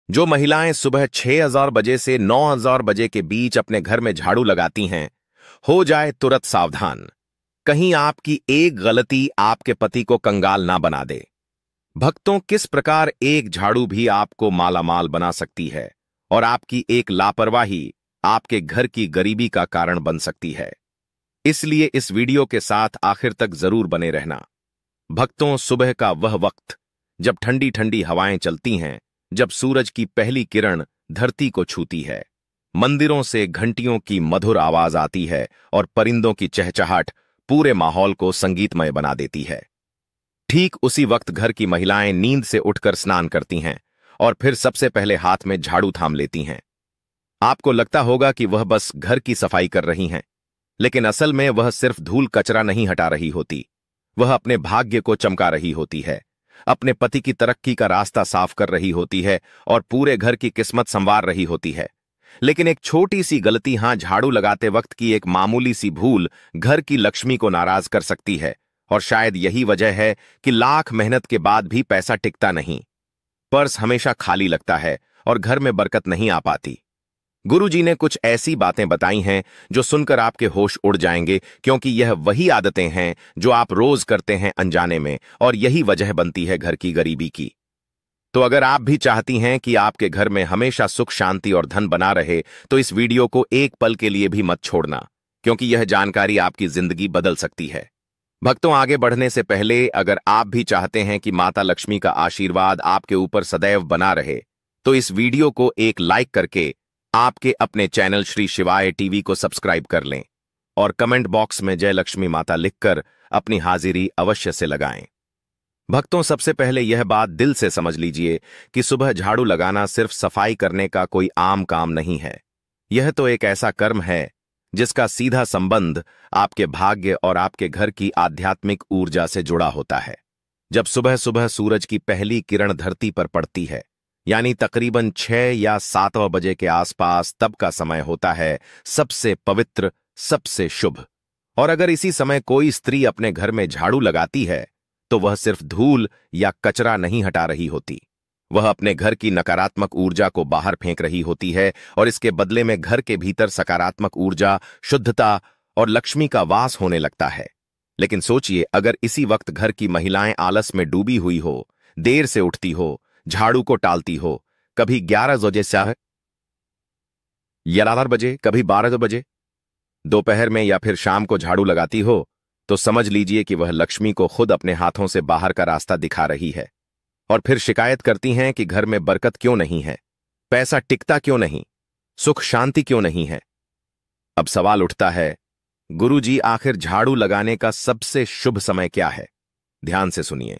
जो महिलाएं सुबह 6000 बजे से 9000 बजे के बीच अपने घर में झाड़ू लगाती हैं, हो जाए तुरंत सावधान। कहीं आपकी एक गलती आपके पति को कंगाल ना बना दे। भक्तों, किस प्रकार एक झाड़ू भी आपको मालामाल बना सकती है और आपकी एक लापरवाही आपके घर की गरीबी का कारण बन सकती है। इसलिए इस वीडियो के साथ आखिर तक जरूर बने रहना। भक्तों, सुबह का वह वक्त जब ठंडी ठंडी हवाएं चलती हैं, जब सूरज की पहली किरण धरती को छूती है, मंदिरों से घंटियों की मधुर आवाज आती है और परिंदों की चहचहाट पूरे माहौल को संगीतमय बना देती है। ठीक उसी वक्त घर की महिलाएं नींद से उठकर स्नान करती हैं और फिर सबसे पहले हाथ में झाड़ू थाम लेती हैं। आपको लगता होगा कि वह बस घर की सफाई कर रही हैं, लेकिन असल में वह सिर्फ धूल कचरा नहीं हटा रही होती। वह अपने भाग्य को चमका रही होती है, अपने पति की तरक्की का रास्ता साफ कर रही होती है और पूरे घर की किस्मत संवार रही होती है। लेकिन एक छोटी सी गलती, झाड़ू लगाते वक्त की एक मामूली सी भूल घर की लक्ष्मी को नाराज कर सकती है। और शायद यही वजह है कि लाख मेहनत के बाद भी पैसा टिकता नहीं, पर्स हमेशा खाली लगता है और घर में बरकत नहीं आ पाती। गुरुजी ने कुछ ऐसी बातें बताई हैं जो सुनकर आपके होश उड़ जाएंगे, क्योंकि यह वही आदतें हैं जो आप रोज करते हैं अनजाने में, और यही वजह बनती है घर की गरीबी की। तो अगर आप भी चाहती हैं कि आपके घर में हमेशा सुख, शांति और धन बना रहे, तो इस वीडियो को एक पल के लिए भी मत छोड़ना, क्योंकि यह जानकारी आपकी जिंदगी बदल सकती है। भक्तों, आगे बढ़ने से पहले अगर आप भी चाहते हैं कि माता लक्ष्मी का आशीर्वाद आपके ऊपर सदैव बना रहे, तो इस वीडियो को एक लाइक करके आपके अपने चैनल श्री शिवाय टीवी को सब्सक्राइब कर लें और कमेंट बॉक्स में जय लक्ष्मी माता लिखकर अपनी हाजिरी अवश्य से लगाएं। भक्तों, सबसे पहले यह बात दिल से समझ लीजिए कि सुबह झाड़ू लगाना सिर्फ सफाई करने का कोई आम काम नहीं है। यह तो एक ऐसा कर्म है जिसका सीधा संबंध आपके भाग्य और आपके घर की आध्यात्मिक ऊर्जा से जुड़ा होता है। जब सुबह सुबह सूरज की पहली किरण धरती पर पड़ती है, यानी तकरीबन 6 या 7 बजे के आसपास, तब का समय होता है सबसे पवित्र, सबसे शुभ। और अगर इसी समय कोई स्त्री अपने घर में झाड़ू लगाती है, तो वह सिर्फ धूल या कचरा नहीं हटा रही होती, वह अपने घर की नकारात्मक ऊर्जा को बाहर फेंक रही होती है और इसके बदले में घर के भीतर सकारात्मक ऊर्जा, शुद्धता और लक्ष्मी का वास होने लगता है। लेकिन सोचिए, अगर इसी वक्त घर की महिलाएं आलस में डूबी हुई हो, देर से उठती हो, झाड़ू को टालती हो, कभी 11 बजे से 11 बजे, कभी 12 बजे, दोपहर में या फिर शाम को झाड़ू लगाती हो, तो समझ लीजिए कि वह लक्ष्मी को खुद अपने हाथों से बाहर का रास्ता दिखा रही है। और फिर शिकायत करती हैं कि घर में बरकत क्यों नहीं है, पैसा टिकता क्यों नहीं, सुख शांति क्यों नहीं है। अब सवाल उठता है, गुरुजी, आखिर झाड़ू लगाने का सबसे शुभ समय क्या है? ध्यान से सुनिए।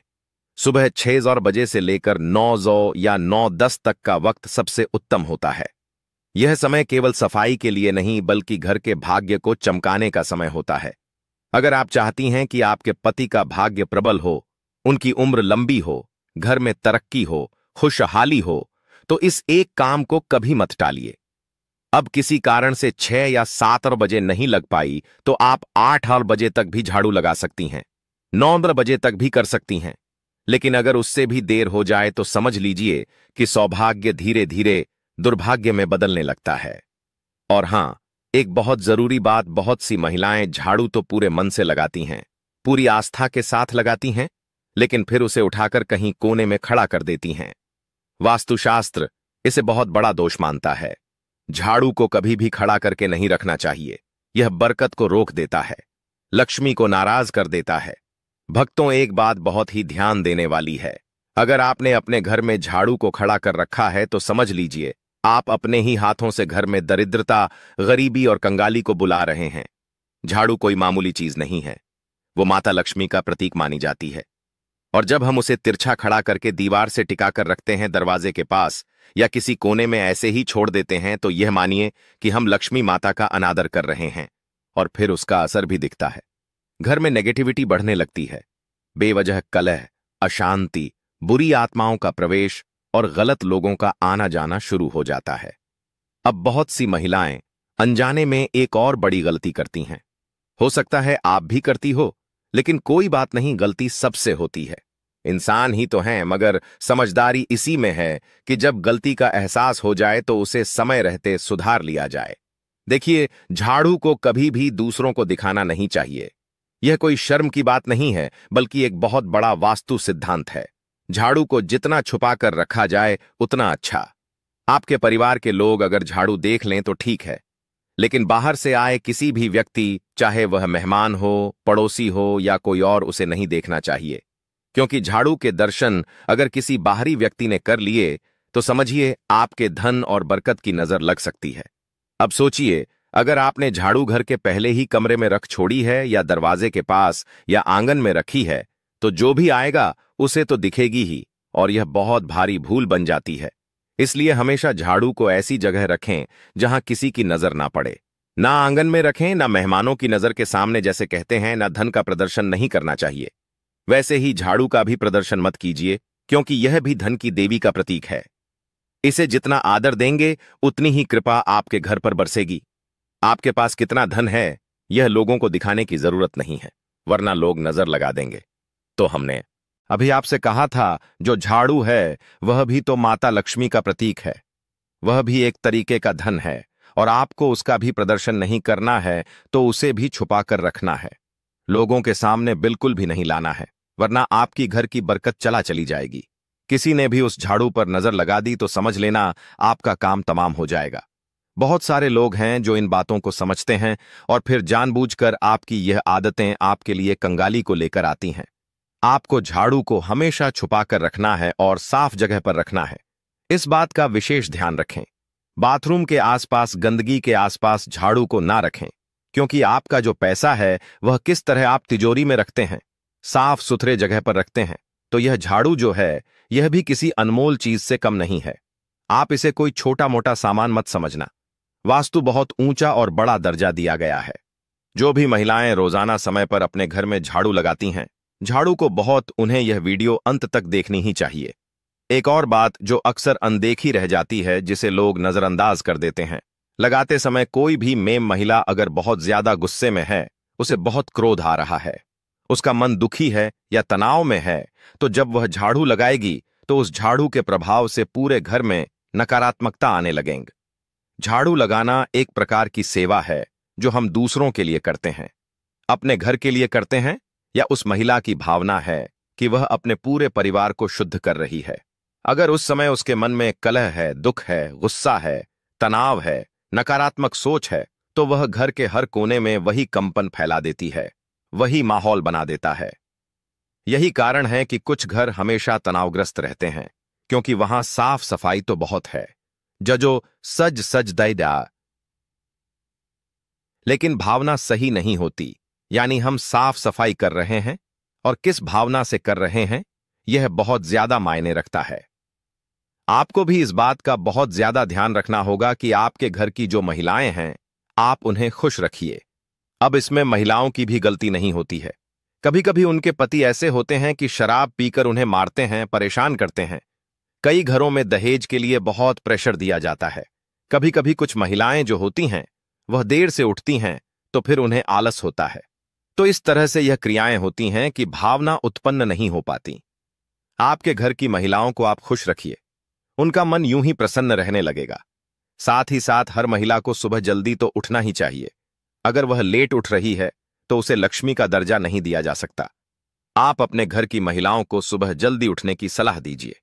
सुबह 6 बजे से लेकर 9 या 9:10 तक का वक्त सबसे उत्तम होता है। यह समय केवल सफाई के लिए नहीं, बल्कि घर के भाग्य को चमकाने का समय होता है। अगर आप चाहती हैं कि आपके पति का भाग्य प्रबल हो, उनकी उम्र लंबी हो, घर में तरक्की हो, खुशहाली हो, तो इस एक काम को कभी मत टालिए। अब किसी कारण से 6 या 7 बजे नहीं लग पाई, तो आप 8 बजे तक भी झाड़ू लगा सकती हैं, 9 बजे तक भी कर सकती हैं। लेकिन अगर उससे भी देर हो जाए, तो समझ लीजिए कि सौभाग्य धीरे धीरे दुर्भाग्य में बदलने लगता है। और हां, एक बहुत जरूरी बात, बहुत सी महिलाएं झाड़ू तो पूरे मन से लगाती हैं, पूरी आस्था के साथ लगाती हैं, लेकिन फिर उसे उठाकर कहीं कोने में खड़ा कर देती हैं। वास्तुशास्त्र इसे बहुत बड़ा दोष मानता है। झाड़ू को कभी भी खड़ा करके नहीं रखना चाहिए, यह बरकत को रोक देता है, लक्ष्मी को नाराज कर देता है। भक्तों, एक बात बहुत ही ध्यान देने वाली है, अगर आपने अपने घर में झाड़ू को खड़ा कर रखा है, तो समझ लीजिए आप अपने ही हाथों से घर में दरिद्रता, गरीबी और कंगाली को बुला रहे हैं। झाड़ू कोई मामूली चीज नहीं है, वो माता लक्ष्मी का प्रतीक मानी जाती है। और जब हम उसे तिरछा खड़ा करके दीवार से टिकाकर रखते हैं, दरवाजे के पास या किसी कोने में ऐसे ही छोड़ देते हैं, तो यह मानिए कि हम लक्ष्मी माता का अनादर कर रहे हैं। और फिर उसका असर भी दिखता है। घर में नेगेटिविटी बढ़ने लगती है, बेवजह कलह, अशांति, बुरी आत्माओं का प्रवेश और गलत लोगों का आना जाना शुरू हो जाता है। अब बहुत सी महिलाएं अनजाने में एक और बड़ी गलती करती हैं। हो सकता है आप भी करती हो, लेकिन कोई बात नहीं, गलती सबसे होती है। इंसान ही तो हैं, मगर समझदारी इसी में है कि जब गलती का एहसास हो जाए तो उसे समय रहते सुधार लिया जाए। देखिए, झाड़ू को कभी भी दूसरों को दिखाना नहीं चाहिए। यह कोई शर्म की बात नहीं है, बल्कि एक बहुत बड़ा वास्तु सिद्धांत है। झाड़ू को जितना छुपाकर रखा जाए उतना अच्छा। आपके परिवार के लोग अगर झाड़ू देख लें तो ठीक है, लेकिन बाहर से आए किसी भी व्यक्ति, चाहे वह मेहमान हो, पड़ोसी हो या कोई और, उसे नहीं देखना चाहिए। क्योंकि झाड़ू के दर्शन अगर किसी बाहरी व्यक्ति ने कर लिए तो समझिए आपके धन और बरकत की नजर लग सकती है। अब सोचिए, अगर आपने झाड़ू घर के पहले ही कमरे में रख छोड़ी है या दरवाजे के पास या आंगन में रखी है, तो जो भी आएगा उसे तो दिखेगी ही, और यह बहुत भारी भूल बन जाती है। इसलिए हमेशा झाड़ू को ऐसी जगह रखें जहां किसी की नजर ना पड़े। ना आंगन में रखें, ना मेहमानों की नजर के सामने, जैसे कहते हैं ना धन का प्रदर्शन नहीं करना चाहिए। वैसे ही झाड़ू का भी प्रदर्शन मत कीजिए, क्योंकि यह भी धन की देवी का प्रतीक है। इसे जितना आदर देंगे उतनी ही कृपा आपके घर पर बरसेगी। आपके पास कितना धन है यह लोगों को दिखाने की जरूरत नहीं है, वरना लोग नजर लगा देंगे। तो हमने अभी आपसे कहा था, जो झाड़ू है वह भी तो माता लक्ष्मी का प्रतीक है। वह भी एक तरीके का धन है, और आपको उसका भी प्रदर्शन नहीं करना है तो उसे भी छुपा कर रखना है। लोगों के सामने बिल्कुल भी नहीं लाना है, वरना आपकी घर की बरकत चला चली जाएगी। किसी ने भी उस झाड़ू पर नजर लगा दी तो समझ लेना आपका काम तमाम हो जाएगा। बहुत सारे लोग हैं जो इन बातों को समझते हैं और फिर जानबूझकर आपकी यह आदतें आपके लिए कंगाली को लेकर आती हैं। आपको झाड़ू को हमेशा छुपा कर रखना है और साफ जगह पर रखना है। इस बात का विशेष ध्यान रखें। बाथरूम के आसपास, गंदगी के आसपास झाड़ू को ना रखें, क्योंकि आपका जो पैसा है वह किस तरह आप तिजोरी में रखते हैं, साफ सुथरे जगह पर रखते हैं, तो यह झाड़ू जो है यह भी किसी अनमोल चीज से कम नहीं है। आप इसे कोई छोटा मोटा सामान मत समझना। वास्तु बहुत ऊंचा और बड़ा दर्जा दिया गया है। जो भी महिलाएं रोजाना समय पर अपने घर में झाड़ू लगाती हैं, झाड़ू को बहुत उन्हें यह वीडियो अंत तक देखनी ही चाहिए। एक और बात जो अक्सर अनदेखी रह जाती है, जिसे लोग नजरअंदाज कर देते हैं, लगाते समय कोई भी मेम महिला अगर बहुत ज्यादा गुस्से में है, उसे बहुत क्रोध आ रहा है, उसका मन दुखी है या तनाव में है, तो जब वह झाड़ू लगाएगी तो उस झाड़ू के प्रभाव से पूरे घर में नकारात्मकता आने लगेंगे। झाड़ू लगाना एक प्रकार की सेवा है जो हम दूसरों के लिए करते हैं। अपने घर के लिए करते हैं, या उस महिला की भावना है कि वह अपने पूरे परिवार को शुद्ध कर रही है। अगर उस समय उसके मन में कलह है, दुख है, गुस्सा है, तनाव है, नकारात्मक सोच है, तो वह घर के हर कोने में वही कंपन फैला देती है, वही माहौल बना देता है। यही कारण है कि कुछ घर हमेशा तनावग्रस्त रहते हैं, क्योंकि वहां साफ सफाई तो बहुत है, जजो सज सज दैदा, लेकिन भावना सही नहीं होती। यानी हम साफ सफाई कर रहे हैं और किस भावना से कर रहे हैं, यह बहुत ज्यादा मायने रखता है। आपको भी इस बात का बहुत ज्यादा ध्यान रखना होगा कि आपके घर की जो महिलाएं हैं, आप उन्हें खुश रखिए। अब इसमें महिलाओं की भी गलती नहीं होती है। कभी कभी उनके पति ऐसे होते हैं कि शराब पीकर उन्हें मारते हैं, परेशान करते हैं। कई घरों में दहेज के लिए बहुत प्रेशर दिया जाता है। कभी कभी कुछ महिलाएं जो होती हैं वह देर से उठती हैं, तो फिर उन्हें आलस होता है। तो इस तरह से यह क्रियाएं होती हैं कि भावना उत्पन्न नहीं हो पाती। आपके घर की महिलाओं को आप खुश रखिए, उनका मन यूं ही प्रसन्न रहने लगेगा। साथ ही साथ हर महिला को सुबह जल्दी तो उठना ही चाहिए। अगर वह लेट उठ रही है तो उसे लक्ष्मी का दर्जा नहीं दिया जा सकता। आप अपने घर की महिलाओं को सुबह जल्दी उठने की सलाह दीजिए।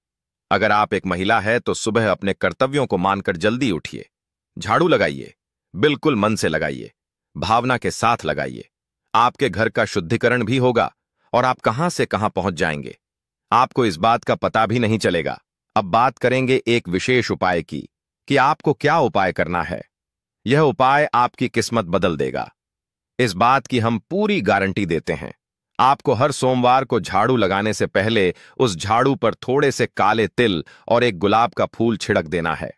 अगर आप एक महिला है तो सुबह अपने कर्तव्यों को मानकर जल्दी उठिए। झाड़ू लगाइए, बिल्कुल मन से लगाइए, भावना के साथ लगाइए। आपके घर का शुद्धिकरण भी होगा और आप कहां से कहां पहुंच जाएंगे, आपको इस बात का पता भी नहीं चलेगा। अब बात करेंगे एक विशेष उपाय की कि आपको क्या उपाय करना है। यह उपाय आपकी किस्मत बदल देगा, इस बात की हम पूरी गारंटी देते हैं। आपको हर सोमवार को झाड़ू लगाने से पहले उस झाड़ू पर थोड़े से काले तिल और एक गुलाब का फूल छिड़क देना है।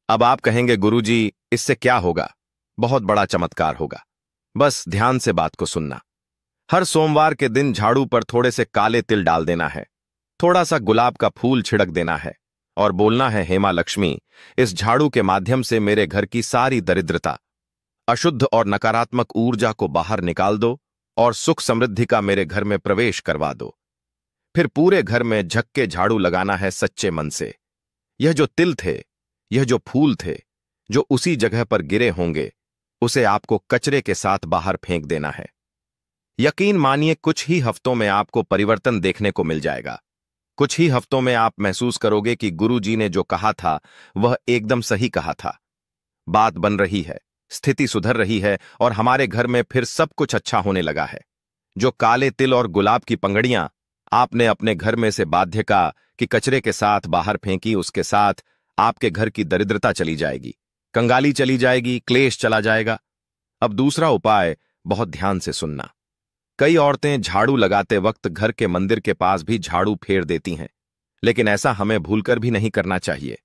अब आप कहेंगे, गुरुजी इससे क्या होगा? बहुत बड़ा चमत्कार होगा। बस ध्यान से बात को सुनना। हर सोमवार के दिन झाड़ू पर थोड़े से काले तिल डाल देना है, थोड़ा सा गुलाब का फूल छिड़क देना है और बोलना है, हे मां लक्ष्मी, इस झाड़ू के माध्यम से मेरे घर की सारी दरिद्रता, अशुद्ध और नकारात्मक ऊर्जा को बाहर निकाल दो और सुख समृद्धि का मेरे घर में प्रवेश करवा दो। फिर पूरे घर में झक्के झाड़ू लगाना है सच्चे मन से। यह जो तिल थे, यह जो फूल थे, जो उसी जगह पर गिरे होंगे, उसे आपको कचरे के साथ बाहर फेंक देना है। यकीन मानिए, कुछ ही हफ्तों में आपको परिवर्तन देखने को मिल जाएगा। कुछ ही हफ्तों में आप महसूस करोगे कि गुरुजी ने जो कहा था वह एकदम सही कहा था। बात बन रही है, स्थिति सुधर रही है और हमारे घर में फिर सब कुछ अच्छा होने लगा है। जो काले तिल और गुलाब की पंगड़ियां आपने अपने घर में से बाध्य का कि कचरे के साथ बाहर फेंकी, उसके साथ आपके घर की दरिद्रता चली जाएगी, कंगाली चली जाएगी, क्लेश चला जाएगा। अब दूसरा उपाय बहुत ध्यान से सुनना। कई औरतें झाड़ू लगाते वक्त घर के मंदिर के पास भी झाड़ू फेर देती हैं, लेकिन ऐसा हमें भूलकर भी नहीं करना चाहिए।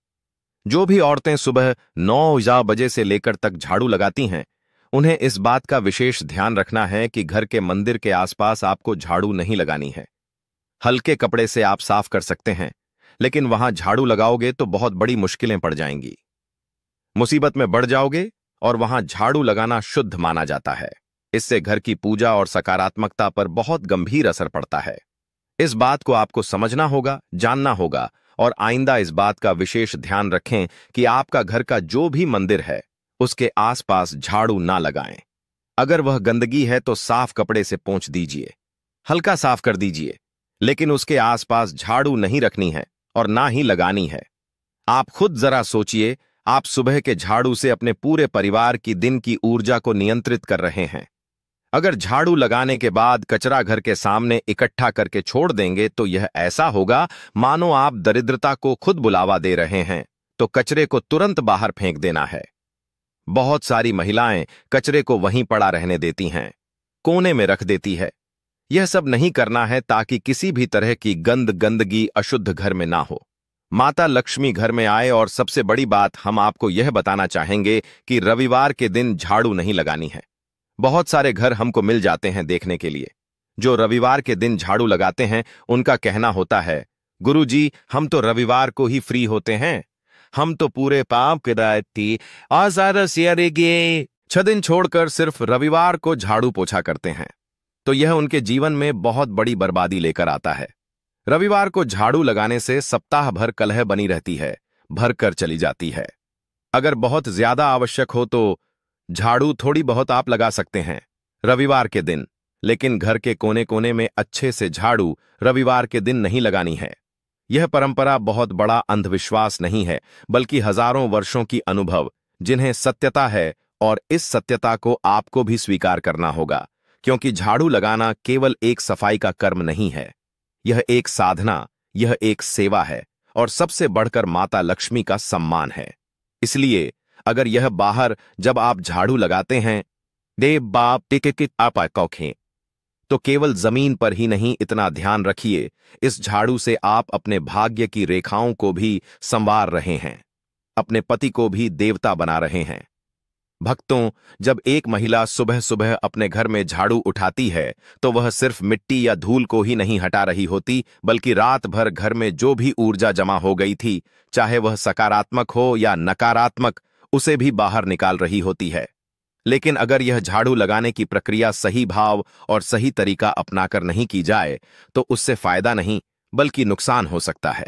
जो भी औरतें सुबह 9 बजे से लेकर तक झाड़ू लगाती हैं, उन्हें इस बात का विशेष ध्यान रखना है कि घर के मंदिर के आसपास आपको झाड़ू नहीं लगानी है। हल्के कपड़े से आप साफ कर सकते हैं, लेकिन वहां झाड़ू लगाओगे तो बहुत बड़ी मुश्किलें पड़ जाएंगी, मुसीबत में बढ़ जाओगे, और वहां झाड़ू लगाना शुद्ध माना जाता है। इससे घर की पूजा और सकारात्मकता पर बहुत गंभीर असर पड़ता है। इस बात को आपको समझना होगा, जानना होगा, और आइंदा इस बात का विशेष ध्यान रखें कि आपका घर का जो भी मंदिर है उसके आसपास झाड़ू ना लगाएं। अगर वह गंदगी है तो साफ कपड़े से पोंछ दीजिए, हल्का साफ कर दीजिए, लेकिन उसके आसपास झाड़ू नहीं रखनी है और ना ही लगानी है। आप खुद जरा सोचिए, आप सुबह के झाड़ू से अपने पूरे परिवार की दिन की ऊर्जा को नियंत्रित कर रहे हैं। अगर झाड़ू लगाने के बाद कचरा घर के सामने इकट्ठा करके छोड़ देंगे तो यह ऐसा होगा मानो आप दरिद्रता को खुद बुलावा दे रहे हैं। तो कचरे को तुरंत बाहर फेंक देना है। बहुत सारी महिलाएं कचरे को वहीं पड़ा रहने देती हैं, कोने में रख देती है। यह सब नहीं करना है ताकि किसी भी तरह की गंदगी अशुद्ध घर में ना हो। माता लक्ष्मी घर में आए। और सबसे बड़ी बात हम आपको यह बताना चाहेंगे कि रविवार के दिन झाड़ू नहीं लगानी है। बहुत सारे घर हमको मिल जाते हैं देखने के लिए जो रविवार के दिन झाड़ू लगाते हैं। उनका कहना होता है, गुरुजी हम तो रविवार को ही फ्री होते हैं, हम तो पूरे पाप किरायती आजार 6 दिन छोड़कर सिर्फ रविवार को झाड़ू पोछा करते हैं। तो यह उनके जीवन में बहुत बड़ी बर्बादी लेकर आता है। रविवार को झाड़ू लगाने से सप्ताह भर कलह बनी रहती है, भर कर चली जाती है। अगर बहुत ज्यादा आवश्यक हो तो झाड़ू थोड़ी बहुत आप लगा सकते हैं रविवार के दिन, लेकिन घर के कोने कोने में अच्छे से झाड़ू रविवार के दिन नहीं लगानी है। यह परंपरा बहुत बड़ा अंधविश्वास नहीं है, बल्कि हजारों वर्षों की अनुभव जिन्हें सत्यता है, और इस सत्यता को आपको भी स्वीकार करना होगा, क्योंकि झाड़ू लगाना केवल एक सफाई का कर्म नहीं है। यह एक साधना, यह एक सेवा है, और सबसे बढ़कर माता लक्ष्मी का सम्मान है। इसलिए अगर यह बाहर जब आप झाड़ू लगाते हैं देव बाप टिक आप कौखें, तो केवल जमीन पर ही नहीं, इतना ध्यान रखिए, इस झाड़ू से आप अपने भाग्य की रेखाओं को भी संवार रहे हैं, अपने पति को भी देवता बना रहे हैं। भक्तों, जब एक महिला सुबह सुबह अपने घर में झाड़ू उठाती है तो वह सिर्फ मिट्टी या धूल को ही नहीं हटा रही होती, बल्कि रात भर घर में जो भी ऊर्जा जमा हो गई थी, चाहे वह सकारात्मक हो या नकारात्मक, उसे भी बाहर निकाल रही होती है। लेकिन अगर यह झाड़ू लगाने की प्रक्रिया सही भाव और सही तरीका अपनाकर नहीं की जाए तो उससे फायदा नहीं बल्कि नुकसान हो सकता है,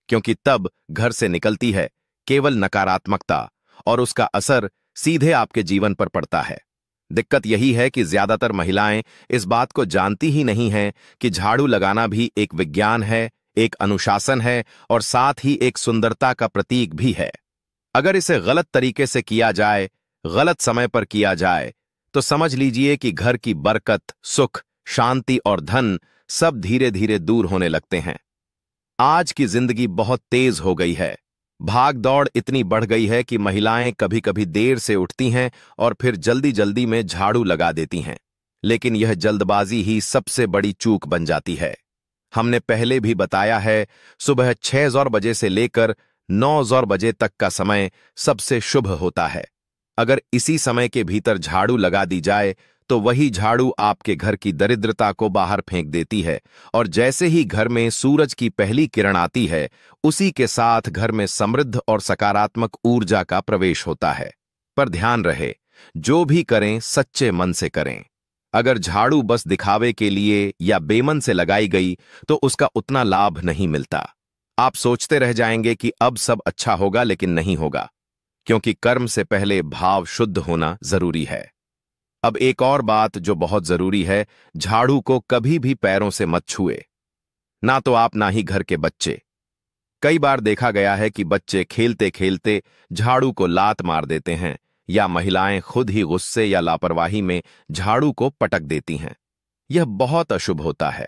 क्योंकि तब घर से निकलती है केवल नकारात्मकता और उसका असर सीधे आपके जीवन पर पड़ता है। दिक्कत यही है कि ज्यादातर महिलाएं इस बात को जानती ही नहीं हैं कि झाड़ू लगाना भी एक विज्ञान है, एक अनुशासन है और साथ ही एक सुंदरता का प्रतीक भी है। अगर इसे गलत तरीके से किया जाए, गलत समय पर किया जाए, तो समझ लीजिए कि घर की बरकत, सुख, शांति और धन सब धीरे धीरे दूर होने लगते हैं। आज की जिंदगी बहुत तेज हो गई है। भाग दौड़ इतनी बढ़ गई है कि महिलाएं कभी कभी देर से उठती हैं और फिर जल्दी जल्दी में झाड़ू लगा देती हैं, लेकिन यह जल्दबाजी ही सबसे बड़ी चूक बन जाती है। हमने पहले भी बताया है, सुबह 6 बजे से लेकर 9 बजे तक का समय सबसे शुभ होता है। अगर इसी समय के भीतर झाड़ू लगा दी जाए तो वही झाड़ू आपके घर की दरिद्रता को बाहर फेंक देती है, और जैसे ही घर में सूरज की पहली किरण आती है, उसी के साथ घर में समृद्ध और सकारात्मक ऊर्जा का प्रवेश होता है। पर ध्यान रहे, जो भी करें सच्चे मन से करें। अगर झाड़ू बस दिखावे के लिए या बेमन से लगाई गई तो उसका उतना लाभ नहीं मिलता। आप सोचते रह जाएंगे कि अब सब अच्छा होगा, लेकिन नहीं होगा, क्योंकि कर्म से पहले भाव शुद्ध होना जरूरी है। अब एक और बात जो बहुत जरूरी है, झाड़ू को कभी भी पैरों से मत छुए, ना तो आप ना ही घर के बच्चे। कई बार देखा गया है कि बच्चे खेलते खेलते झाड़ू को लात मार देते हैं, या महिलाएं खुद ही गुस्से या लापरवाही में झाड़ू को पटक देती हैं। यह बहुत अशुभ होता है।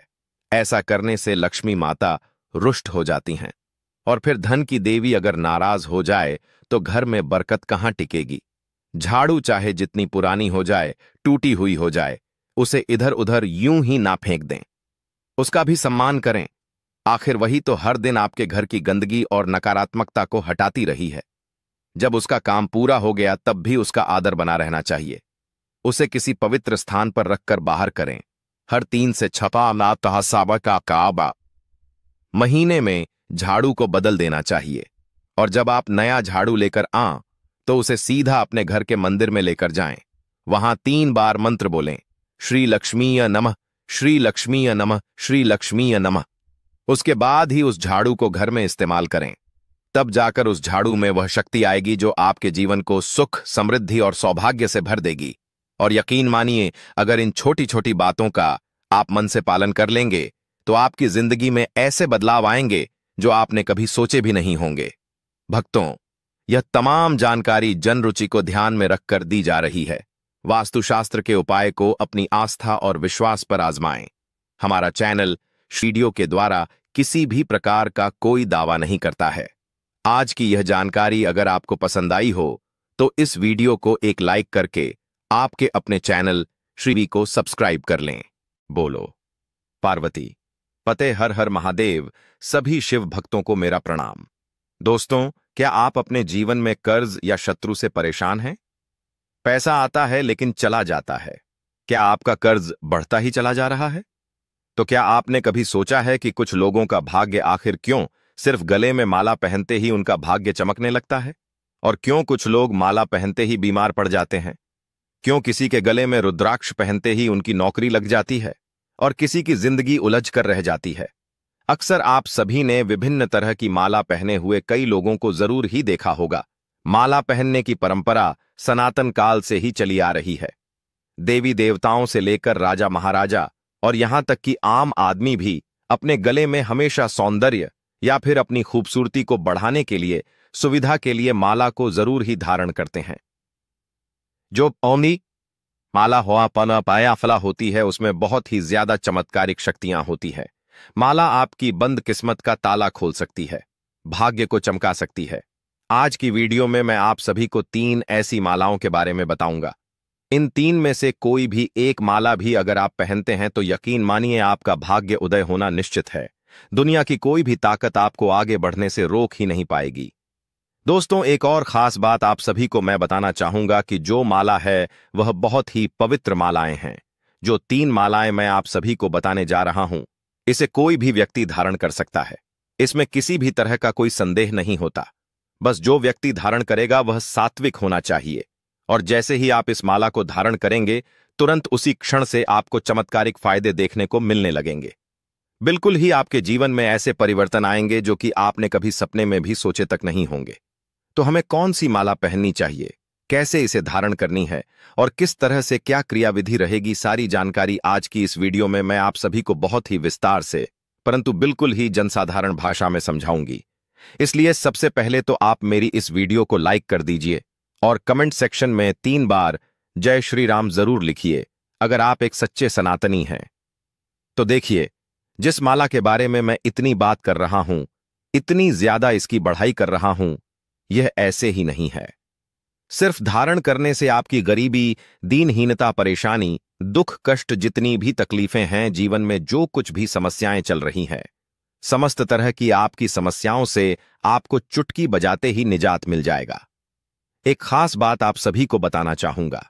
ऐसा करने से लक्ष्मी माता रुष्ट हो जाती हैं, और फिर धन की देवी अगर नाराज हो जाए तो घर में बरकत कहां टिकेगी। झाड़ू चाहे जितनी पुरानी हो जाए, टूटी हुई हो जाए, उसे इधर उधर यूं ही ना फेंक दें, उसका भी सम्मान करें। आखिर वही तो हर दिन आपके घर की गंदगी और नकारात्मकता को हटाती रही है। जब उसका काम पूरा हो गया तब भी उसका आदर बना रहना चाहिए। उसे किसी पवित्र स्थान पर रखकर बाहर करें। हर 3 से 6 तहसाबा का काबा महीने में झाड़ू को बदल देना चाहिए, और जब आप नया झाड़ू लेकर आं तो उसे सीधा अपने घर के मंदिर में लेकर जाएं। वहां 3 बार मंत्र बोलें, श्री लक्ष्मीय नमः, श्री लक्ष्मीय नमः, श्री लक्ष्मीय नमः। उसके बाद ही उस झाड़ू को घर में इस्तेमाल करें। तब जाकर उस झाड़ू में वह शक्ति आएगी जो आपके जीवन को सुख, समृद्धि और सौभाग्य से भर देगी। और यकीन मानिए, अगर इन छोटी छोटी बातों का आप मन से पालन कर लेंगे तो आपकी जिंदगी में ऐसे बदलाव आएंगे जो आपने कभी सोचे भी नहीं होंगे। भक्तों, यह तमाम जानकारी जन रुचि को ध्यान में रखकर दी जा रही है। वास्तुशास्त्र के उपाय को अपनी आस्था और विश्वास पर आजमाएं। हमारा चैनल वीडियो के द्वारा किसी भी प्रकार का कोई दावा नहीं करता है। आज की यह जानकारी अगर आपको पसंद आई हो तो इस वीडियो को एक लाइक करके आपके अपने चैनल श्री को सब्सक्राइब कर लें। बोलो पार्वती पते हर हर महादेव। सभी शिव भक्तों को मेरा प्रणाम। दोस्तों, क्या आप अपने जीवन में कर्ज या शत्रु से परेशान हैं? पैसा आता है लेकिन चला जाता है। क्या आपका कर्ज बढ़ता ही चला जा रहा है? तो क्या आपने कभी सोचा है कि कुछ लोगों का भाग्य आखिर क्यों सिर्फ गले में माला पहनते ही उनका भाग्य चमकने लगता है? और क्यों कुछ लोग माला पहनते ही बीमार पड़ जाते हैं? क्यों किसी के गले में रुद्राक्ष पहनते ही उनकी नौकरी लग जाती है और किसी की जिंदगी उलझ कर रह जाती है? अक्सर आप सभी ने विभिन्न तरह की माला पहने हुए कई लोगों को जरूर ही देखा होगा। माला पहनने की परंपरा सनातन काल से ही चली आ रही है। देवी देवताओं से लेकर राजा महाराजा और यहां तक कि आम आदमी भी अपने गले में हमेशा सौंदर्य या फिर अपनी खूबसूरती को बढ़ाने के लिए, सुविधा के लिए माला को जरूर ही धारण करते हैं। जो पौनी माला हुआ पना पाया फला होती है, उसमें बहुत ही ज्यादा चमत्कारिक शक्तियां होती है। माला आपकी बंद किस्मत का ताला खोल सकती है, भाग्य को चमका सकती है। आज की वीडियो में मैं आप सभी को 3 ऐसी मालाओं के बारे में बताऊंगा। इन 3 में से कोई भी एक माला भी अगर आप पहनते हैं तो यकीन मानिए आपका भाग्य उदय होना निश्चित है। दुनिया की कोई भी ताकत आपको आगे बढ़ने से रोक ही नहीं पाएगी। दोस्तों, एक और खास बात आप सभी को मैं बताना चाहूंगा कि जो माला है वह बहुत ही पवित्र मालाएं हैं। जो 3 मालाएं मैं आप सभी को बताने जा रहा हूं, इसे कोई भी व्यक्ति धारण कर सकता है। इसमें किसी भी तरह का कोई संदेह नहीं होता। बस जो व्यक्ति धारण करेगा वह सात्विक होना चाहिए, और जैसे ही आप इस माला को धारण करेंगे तुरंत उसी क्षण से आपको चमत्कारिक फायदे देखने को मिलने लगेंगे। बिल्कुल ही आपके जीवन में ऐसे परिवर्तन आएंगे जो कि आपने कभी सपने में भी सोचे तक नहीं होंगे। तो हमें कौन सी माला पहननी चाहिए, कैसे इसे धारण करनी है और किस तरह से क्या क्रियाविधि रहेगी, सारी जानकारी आज की इस वीडियो में मैं आप सभी को बहुत ही विस्तार से, परंतु बिल्कुल ही जनसाधारण भाषा में समझाऊंगी। इसलिए सबसे पहले तो आप मेरी इस वीडियो को लाइक कर दीजिए और कमेंट सेक्शन में 3 बार जय श्री राम जरूर लिखिए अगर आप एक सच्चे सनातनी हैं। तो देखिए, जिस माला के बारे में मैं इतनी बात कर रहा हूं, इतनी ज्यादा इसकी बढ़ाई कर रहा हूं, यह ऐसे ही नहीं है। सिर्फ धारण करने से आपकी गरीबी, दीनहीनता, परेशानी, दुख, कष्ट, जितनी भी तकलीफें हैं जीवन में, जो कुछ भी समस्याएं चल रही हैं, समस्त तरह की आपकी समस्याओं से आपको चुटकी बजाते ही निजात मिल जाएगा। एक खास बात आप सभी को बताना चाहूंगा।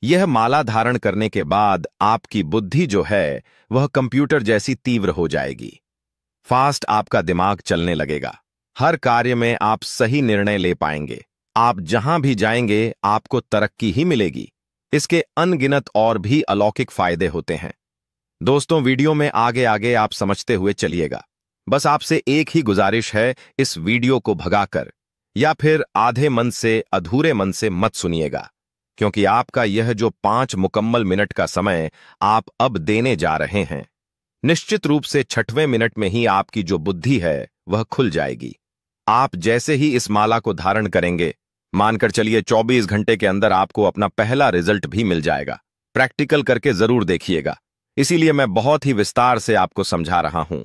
यह माला धारण करने के बाद आपकी बुद्धि जो है वह कंप्यूटर जैसी तीव्र हो जाएगी। फास्ट आपका दिमाग चलने लगेगा। हर कार्य में आप सही निर्णय ले पाएंगे। आप जहां भी जाएंगे आपको तरक्की ही मिलेगी। इसके अनगिनत और भी अलौकिक फायदे होते हैं। दोस्तों, वीडियो में आगे आगे आप समझते हुए चलिएगा। बस आपसे एक ही गुजारिश है, इस वीडियो को भगाकर या फिर आधे मन से अधूरे मन से मत सुनिएगा, क्योंकि आपका यह जो 5 मुकम्मल मिनट का समय आप अब देने जा रहे हैं, निश्चित रूप से 6वें मिनट में ही आपकी जो बुद्धि है वह खुल जाएगी। आप जैसे ही इस माला को धारण करेंगे, मानकर चलिए 24 घंटे के अंदर आपको अपना पहला रिजल्ट भी मिल जाएगा। प्रैक्टिकल करके जरूर देखिएगा, इसीलिए मैं बहुत ही विस्तार से आपको समझा रहा हूं।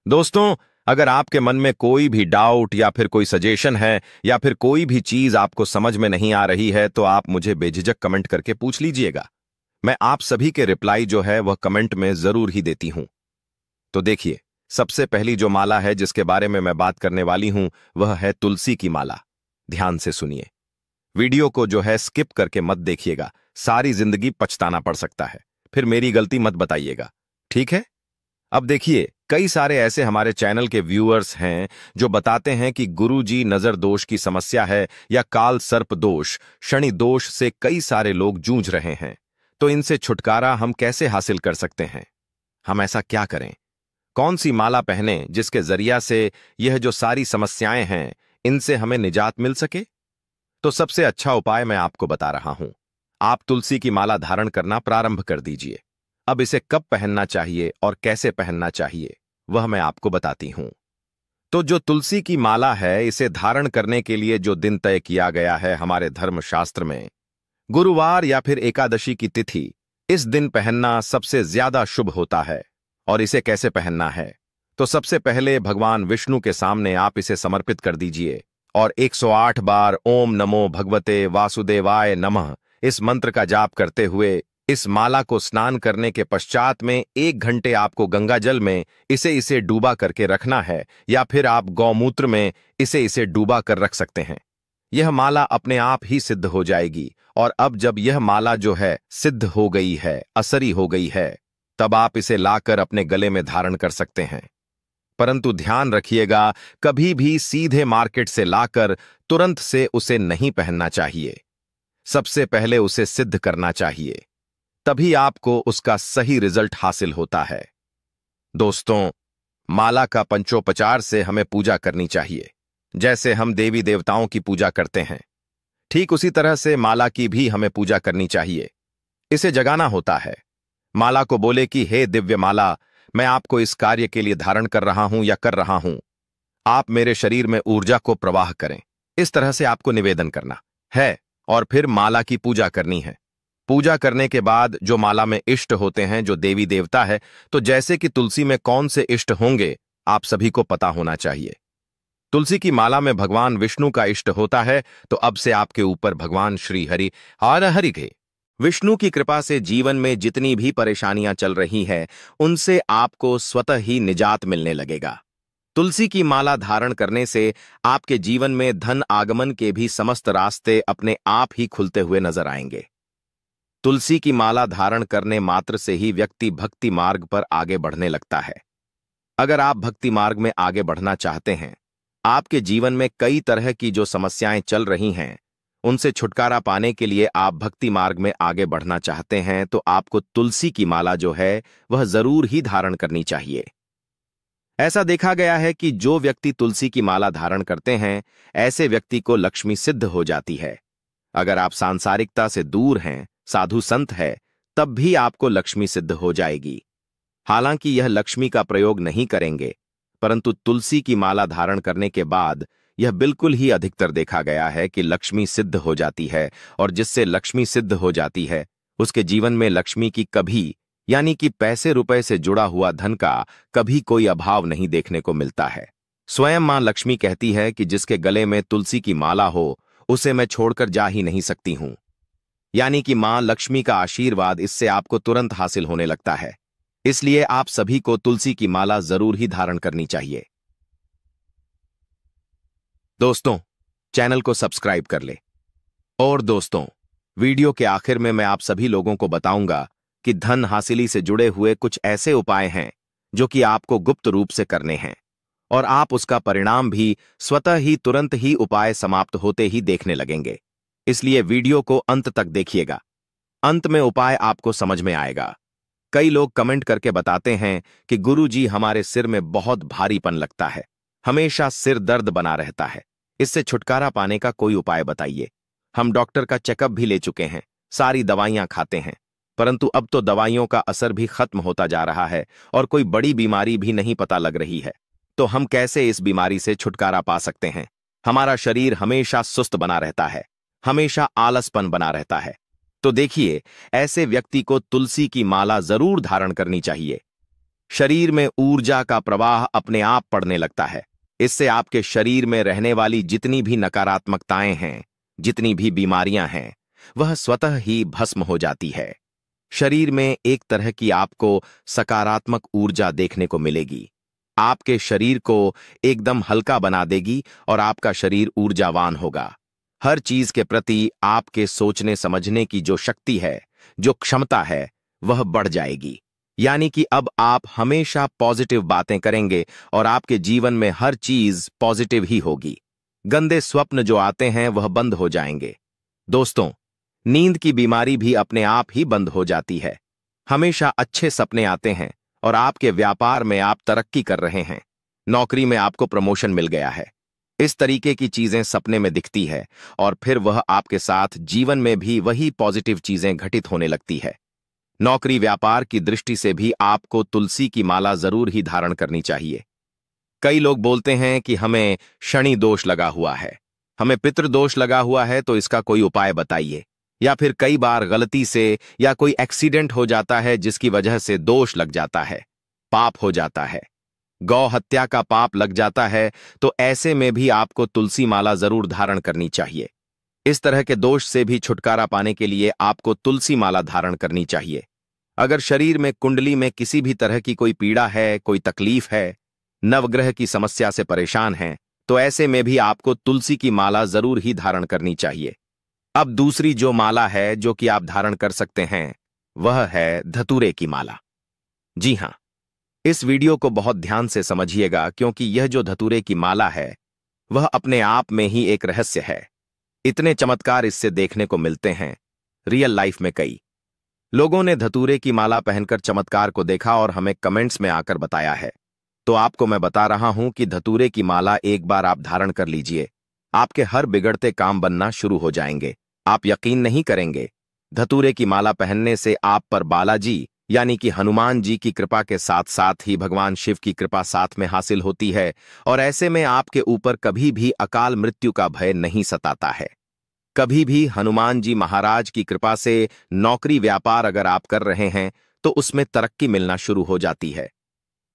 दोस्तों, अगर आपके मन में कोई भी डाउट या फिर कोई सजेशन है या फिर कोई भी चीज आपको समझ में नहीं आ रही है, तो आप मुझे बेझिझक कमेंट करके पूछ लीजिएगा। मैं आप सभी के रिप्लाई जो है वह कमेंट में जरूर ही देती हूं। तो देखिए, सबसे पहली जो माला है जिसके बारे में मैं बात करने वाली हूं, वह है तुलसी की माला। ध्यान से सुनिए, वीडियो को जो है स्किप करके मत देखिएगा, सारी जिंदगी पछताना पड़ सकता है, फिर मेरी गलती मत बताइएगा, ठीक है? अब देखिए, कई सारे ऐसे हमारे चैनल के व्यूअर्स हैं जो बताते हैं कि गुरुजी नजर दोष की समस्या है या काल सर्प दोष, शनि दोष से कई सारे लोग जूझ रहे हैं। तो इनसे छुटकारा हम कैसे हासिल कर सकते हैं? हम ऐसा क्या करें? कौन सी माला पहने जिसके जरिया से यह जो सारी समस्याएं हैं इनसे हमें निजात मिल सके? तो सबसे अच्छा उपाय मैं आपको बता रहा हूं। आप तुलसी की माला धारण करना प्रारंभ कर दीजिए। अब इसे कब पहनना चाहिए और कैसे पहनना चाहिए वह मैं आपको बताती हूं। तो जो तुलसी की माला है, इसे धारण करने के लिए जो दिन तय किया गया है हमारे धर्मशास्त्र में, गुरुवार या फिर एकादशी की तिथि, इस दिन पहनना सबसे ज्यादा शुभ होता है। और इसे कैसे पहनना है? तो सबसे पहले भगवान विष्णु के सामने आप इसे समर्पित कर दीजिए और 108 बार ओम नमो भगवते वासुदेवाय नमः इस मंत्र का जाप करते हुए इस माला को स्नान करने के पश्चात में 1 घंटे आपको गंगा जल में इसे डूबा करके रखना है, या फिर आप गौमूत्र में इसे डूबा कर रख सकते हैं। यह माला अपने आप ही सिद्ध हो जाएगी। और अब जब यह माला जो है सिद्ध हो गई है, असरी हो गई है, तब आप इसे लाकर अपने गले में धारण कर सकते हैं। परंतु ध्यान रखिएगा, कभी भी सीधे मार्केट से लाकर तुरंत से उसे नहीं पहनना चाहिए। सबसे पहले उसे सिद्ध करना चाहिए, तभी आपको उसका सही रिजल्ट हासिल होता है। दोस्तों, माला का पंचोपचार से हमें पूजा करनी चाहिए। जैसे हम देवी देवताओं की पूजा करते हैं, ठीक उसी तरह से माला की भी हमें पूजा करनी चाहिए। इसे जगाना होता है। माला को बोले कि हे दिव्य माला, मैं आपको इस कार्य के लिए धारण कर रहा हूं या कर रहा हूं। आप मेरे शरीर में ऊर्जा को प्रवाह करें। इस तरह से आपको निवेदन करना है और फिर माला की पूजा करनी है। पूजा करने के बाद जो माला में इष्ट होते हैं, जो देवी देवता है, तो जैसे कि तुलसी में कौन से इष्ट होंगे आप सभी को पता होना चाहिए। तुलसी की माला में भगवान विष्णु का इष्ट होता है, तो अब से आपके ऊपर भगवान श्री हरि हर हरि के विष्णु की कृपा से जीवन में जितनी भी परेशानियां चल रही हैं, उनसे आपको स्वतः ही निजात मिलने लगेगा। तुलसी की माला धारण करने से आपके जीवन में धन आगमन के भी समस्त रास्ते अपने आप ही खुलते हुए नजर आएंगे। तुलसी की माला धारण करने मात्र से ही व्यक्ति भक्ति मार्ग पर आगे बढ़ने लगता है। अगर आप भक्ति मार्ग में आगे बढ़ना चाहते हैं, आपके जीवन में कई तरह की जो समस्याएं चल रही हैं, उनसे छुटकारा पाने के लिए आप भक्ति मार्ग में आगे बढ़ना चाहते हैं, तो आपको तुलसी की माला जो है वह जरूर ही धारण करनी चाहिए। ऐसा देखा गया है कि जो व्यक्ति तुलसी की माला धारण करते हैं, ऐसे व्यक्ति को लक्ष्मी सिद्ध हो जाती है। अगर आप सांसारिकता से दूर हैं, साधु संत है, तब भी आपको लक्ष्मी सिद्ध हो जाएगी। हालांकि यह लक्ष्मी का प्रयोग नहीं करेंगे, परंतु तुलसी की माला धारण करने के बाद यह बिल्कुल ही अधिकतर देखा गया है कि लक्ष्मी सिद्ध हो जाती है। और जिससे लक्ष्मी सिद्ध हो जाती है, उसके जीवन में लक्ष्मी की कभी, यानी कि पैसे रुपए से जुड़ा हुआ धन का कभी कोई अभाव नहीं देखने को मिलता है। स्वयं मां लक्ष्मी कहती है कि जिसके गले में तुलसी की माला हो, उसे मैं छोड़कर जा ही नहीं सकती हूं। यानी कि मां लक्ष्मी का आशीर्वाद इससे आपको तुरंत हासिल होने लगता है। इसलिए आप सभी को तुलसी की माला जरूर ही धारण करनी चाहिए। दोस्तों, चैनल को सब्सक्राइब कर ले। और दोस्तों, वीडियो के आखिर में मैं आप सभी लोगों को बताऊंगा कि धन हासिली से जुड़े हुए कुछ ऐसे उपाय हैं जो कि आपको गुप्त रूप से करने हैं, और आप उसका परिणाम भी स्वतः ही तुरंत ही उपाय समाप्त होते ही देखने लगेंगे। इसलिए वीडियो को अंत तक देखिएगा। अंत में उपाय आपको समझ में आएगा। कई लोग कमेंट करके बताते हैं कि गुरुजी हमारे सिर में बहुत भारीपन लगता है, हमेशा सिर दर्द बना रहता है, इससे छुटकारा पाने का कोई उपाय बताइए। हम डॉक्टर का चेकअप भी ले चुके हैं, सारी दवाइयां खाते हैं, परंतु अब तो दवाइयों का असर भी खत्म होता जा रहा है और कोई बड़ी बीमारी भी नहीं पता लग रही है। तो हम कैसे इस बीमारी से छुटकारा पा सकते हैं? हमारा शरीर हमेशा सुस्त बना रहता है, हमेशा आलसपन बना रहता है। तो देखिए, ऐसे व्यक्ति को तुलसी की माला जरूर धारण करनी चाहिए। शरीर में ऊर्जा का प्रवाह अपने आप बढ़ने लगता है। इससे आपके शरीर में रहने वाली जितनी भी नकारात्मकताएं हैं, जितनी भी बीमारियां हैं, वह स्वतः ही भस्म हो जाती है। शरीर में एक तरह की आपको सकारात्मक ऊर्जा देखने को मिलेगी। आपके शरीर को एकदम हल्का बना देगी और आपका शरीर ऊर्जावान होगा। हर चीज के प्रति आपके सोचने समझने की जो शक्ति है, जो क्षमता है, वह बढ़ जाएगी। यानी कि अब आप हमेशा पॉजिटिव बातें करेंगे और आपके जीवन में हर चीज पॉजिटिव ही होगी। गंदे स्वप्न जो आते हैं वह बंद हो जाएंगे। दोस्तों, नींद की बीमारी भी अपने आप ही बंद हो जाती है। हमेशा अच्छे सपने आते हैं और आपके व्यापार में आप तरक्की कर रहे हैं, नौकरी में आपको प्रमोशन मिल गया है। इस तरीके की चीजें सपने में दिखती है और फिर वह आपके साथ जीवन में भी वही पॉजिटिव चीजें घटित होने लगती है। नौकरी व्यापार की दृष्टि से भी आपको तुलसी की माला जरूर ही धारण करनी चाहिए। कई लोग बोलते हैं कि हमें शनि दोष लगा हुआ है, हमें पितृदोष लगा हुआ है, तो इसका कोई उपाय बताइए। या फिर कई बार गलती से या कोई एक्सीडेंट हो जाता है जिसकी वजह से दोष लग जाता है, पाप हो जाता है, गौ हत्या का पाप लग जाता है, तो ऐसे में भी आपको तुलसी माला जरूर धारण करनी चाहिए। इस तरह के दोष से भी छुटकारा पाने के लिए आपको तुलसी माला धारण करनी चाहिए। अगर शरीर में कुंडली में किसी भी तरह की कोई पीड़ा है, कोई तकलीफ है, नवग्रह की समस्या से परेशान हैं, तो ऐसे में भी आपको तुलसी की माला जरूर ही धारण करनी चाहिए। अब दूसरी जो माला है जो कि आप धारण कर सकते हैं, वह है धतूरे की माला। जी हां, इस वीडियो को बहुत ध्यान से समझिएगा, क्योंकि यह जो धतूरे की माला है वह अपने आप में ही एक रहस्य है। इतने चमत्कार इससे देखने को मिलते हैं रियल लाइफ में। कई लोगों ने धतूरे की माला पहनकर चमत्कार को देखा और हमें कमेंट्स में आकर बताया है। तो आपको मैं बता रहा हूं कि धतूरे की माला एक बार आप धारण कर लीजिए, आपके हर बिगड़ते काम बनना शुरू हो जाएंगे। आप यकीन नहीं करेंगे, धतूरे की माला पहनने से आप पर बालाजी यानी कि हनुमान जी की कृपा के साथ साथ ही भगवान शिव की कृपा साथ में हासिल होती है और ऐसे में आपके ऊपर कभी भी अकाल मृत्यु का भय नहीं सताता है। कभी भी हनुमान जी महाराज की कृपा से नौकरी व्यापार अगर आप कर रहे हैं तो उसमें तरक्की मिलना शुरू हो जाती है।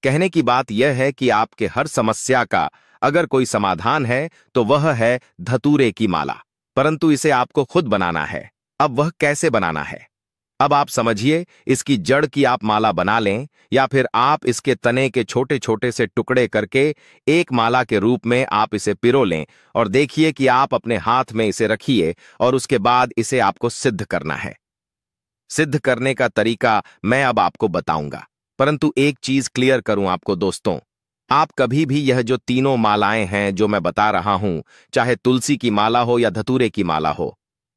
कहने की बात यह है कि आपके हर समस्या का अगर कोई समाधान है तो वह है धतूरे की माला, परंतु इसे आपको खुद बनाना है। अब वह कैसे बनाना है, अब आप समझिए। इसकी जड़ की आप माला बना लें या फिर आप इसके तने के छोटे छोटे से टुकड़े करके एक माला के रूप में आप इसे पिरो लें और देखिए कि आप अपने हाथ में इसे रखिए और उसके बाद इसे आपको सिद्ध करना है। सिद्ध करने का तरीका मैं अब आपको बताऊंगा, परंतु एक चीज क्लियर करूं आपको दोस्तों, आप कभी भी यह जो तीनों मालाएं हैं जो मैं बता रहा हूं, चाहे तुलसी की माला हो या धतूरे की माला हो,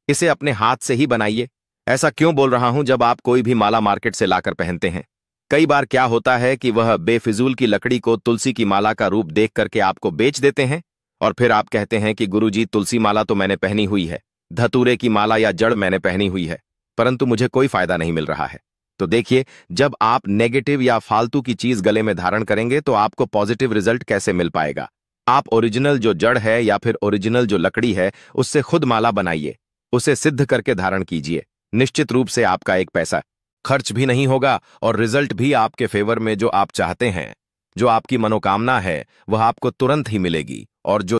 इसे अपने हाथ से ही बनाइए। ऐसा क्यों बोल रहा हूं, जब आप कोई भी माला मार्केट से लाकर पहनते हैं, कई बार क्या होता है कि वह बेफिजूल की लकड़ी को तुलसी की माला का रूप देख करके आपको बेच देते हैं और फिर आप कहते हैं कि गुरुजी तुलसी माला तो मैंने पहनी हुई है, धतूरे की माला या जड़ मैंने पहनी हुई है, परंतु मुझे कोई फायदा नहीं मिल रहा है। तो देखिए, जब आप नेगेटिव या फालतू की चीज गले में धारण करेंगे तो आपको पॉजिटिव रिजल्ट कैसे मिल पाएगा। आप ओरिजिनल जो जड़ है या फिर ओरिजिनल जो लकड़ी है उससे खुद माला बनाइए, उसे सिद्ध करके धारण कीजिए। निश्चित रूप से आपका एक पैसा खर्च भी नहीं होगा और रिजल्ट भी आपके फेवर में जो आप चाहते हैं, जो आपकी मनोकामना है, वह आपको तुरंत ही मिलेगी। और जो